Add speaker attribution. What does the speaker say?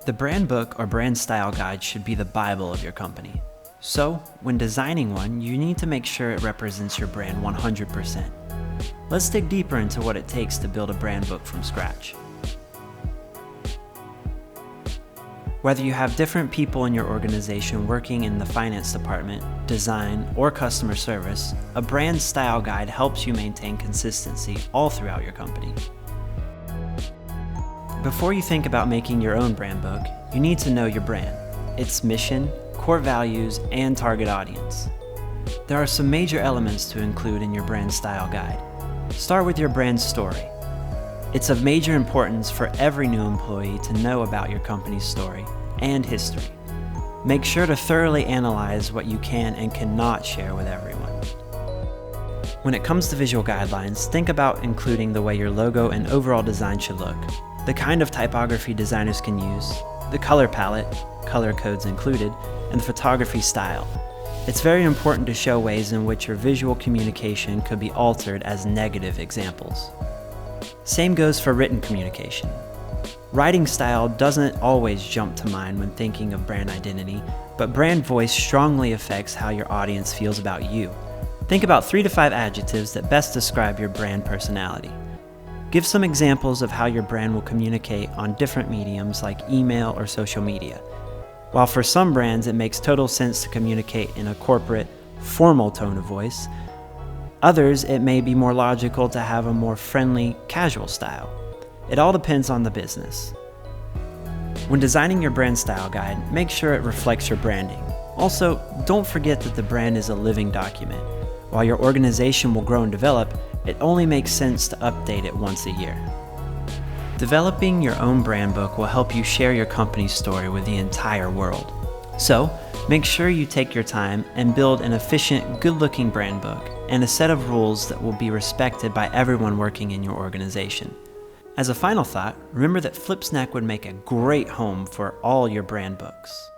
Speaker 1: The brand book or brand style guide should be the Bible of your company. So, when designing one, you need to make sure it represents your brand 100%. Let's dig deeper into what it takes to build a brand book from scratch. Whether you have different people in your organization working in the finance department, design, or customer service, a brand style guide helps you maintain consistency all throughout your company. Before you think about making your own brand book, you need to know your brand, its mission, core values, and target audience. There are some major elements to include in your brand style guide. Start with your brand story. It's of major importance for every new employee to know about your company's story and history. Make sure to thoroughly analyze what you can and cannot share with everyone. When it comes to visual guidelines, think about including the way your logo and overall design should look, the kind of typography designers can use, the color palette, color codes included, and the photography style. It's very important to show ways in which your visual communication could be altered as negative examples. Same goes for written communication. Writing style doesn't always jump to mind when thinking of brand identity, but brand voice strongly affects how your audience feels about you. Think about 3 to 5 adjectives that best describe your brand personality. Give some examples of how your brand will communicate on different mediums like email or social media. While for some brands it makes total sense to communicate in a corporate, formal tone of voice, others it may be more logical to have a more friendly, casual style. It all depends on the business. When designing your brand style guide, make sure it reflects your branding. Also, don't forget that the brand is a living document. While your organization will grow and develop, it only makes sense to update it once a year. Developing your own brand book will help you share your company's story with the entire world. So, make sure you take your time and build an efficient, good-looking brand book and a set of rules that will be respected by everyone working in your organization. As a final thought, remember that Flipsnack would make a great home for all your brand books.